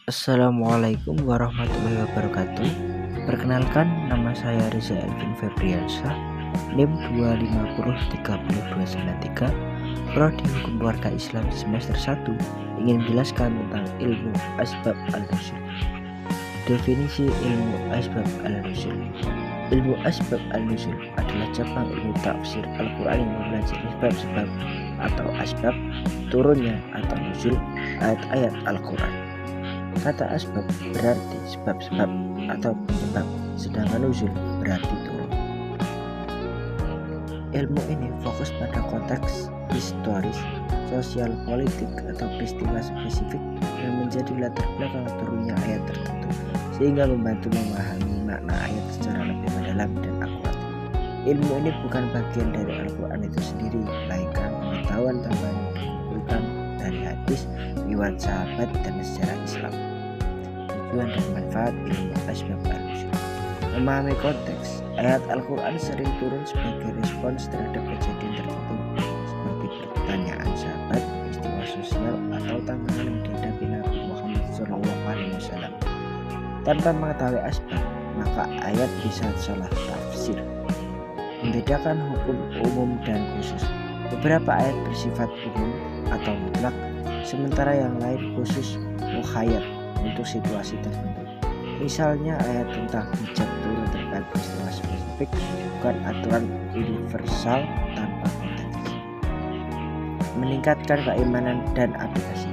Assalamualaikum warahmatullahi wabarakatuh. Perkenalkan, nama saya Riza Elvin Febriansyah, NIM 250309293, Prodi Hukum Keluarga Islam semester 1, ingin menjelaskan tentang ilmu asbab al-nuzul. Definisi ilmu asbab al-nuzul. Ilmu asbab al-nuzul adalah cabang ilmu tafsir Al-Quran yang mempelajari sebab-sebab atau asbab turunnya atau nuzul ayat-ayat Al-Quran. Kata asbab berarti sebab-sebab atau penyebab, sedangkan nuzul berarti turun. Ilmu ini fokus pada konteks historis, sosial, politik, atau peristiwa spesifik yang menjadi latar belakang turunnya ayat tertentu, sehingga membantu memahami makna ayat secara lebih mendalam dan akurat. Ilmu ini bukan bagian dari Al-Quran itu sendiri, melainkan pengetahuan tambahan yang dikumpulkan dari hadis, riwayat sahabat, dan sejarah Islam. Tujuan dan manfaat ilmu asbab al-nuzul. Memahami konteks, ayat Al-Quran sering turun sebagai respons terhadap kejadian tertentu, seperti pertanyaan sahabat, peristiwa sosial, atau tantangan yang dihadapi Nabi Muhammad SAW. Tanpa mengetahui asbab, maka ayat bisa salah tafsir. Membedakan hukum umum dan khusus. Beberapa ayat bersifat umum atau mutlak, sementara yang lain khusus mukhayat untuk situasi tertentu. Misalnya ayat tentang hijab turun terkait peristiwa spesifik, bukan aturan universal tanpa konteks. Meningkatkan keimanan dan aplikasi.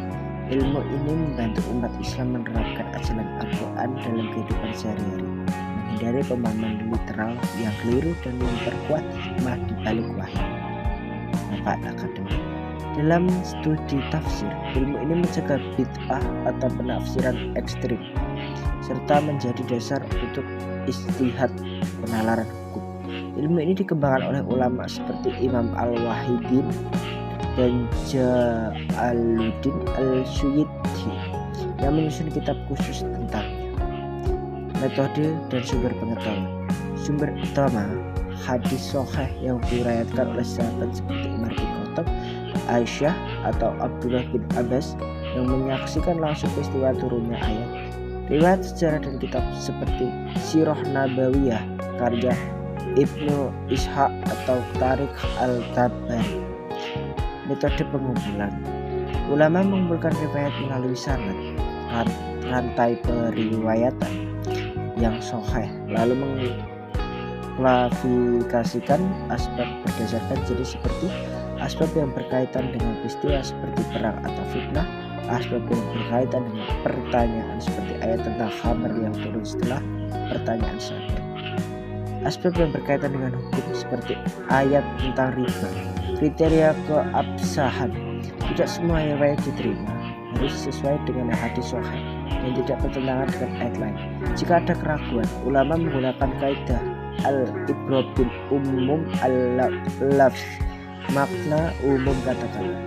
Ilmu ini membantu umat Islam menerapkan ajaran Al-Quran dalam kehidupan sehari-hari, menghindari pemahaman literal yang keliru dan memperkuat hikmah di balik wahyu. Manfaat akademik. Dalam studi tafsir, ilmu ini mencegah bid'ah atau penafsiran ekstrim, serta menjadi dasar untuk ijtihad penalaran hukum. Ilmu ini dikembangkan oleh ulama seperti Imam Al-Wahidin dan Jalaluddin Al-Suyuti yang menyusun kitab khusus tentangnya. Metode dan sumber pengetahuan. Sumber utama, hadis sahih yang diriwayatkan oleh sahabat seperti Umar bin Khattab, Aisyah, atau Abdullah bin Abbas yang menyaksikan langsung peristiwa turunnya ayat. Riwayat sejarah dan kitab seperti Sirah Nabawiyah karya Ibnu Ishaq atau Tariq al-Tabari. Metode pengumpulan. Ulama mengumpulkan riwayat melalui sanad, rantai periwayatan yang sahih, lalu mengklasifikasikan asbab berdasarkan jenis seperti asbab yang berkaitan dengan peristiwa seperti perang atau fitnah, asbab yang berkaitan dengan pertanyaan seperti ayat tentang khamr yang turun setelah pertanyaan sahabat, asbab yang berkaitan dengan hukum seperti ayat tentang riba. Kriteria keabsahan. Tidak semua riwayat diterima, harus sesuai dengan hadis sahih yang tidak bertentangan dengan ayat lain. Jika ada keraguan, ulama menggunakan kaidah al-ibrah bil umum al-lafz, makna umum kata-kata.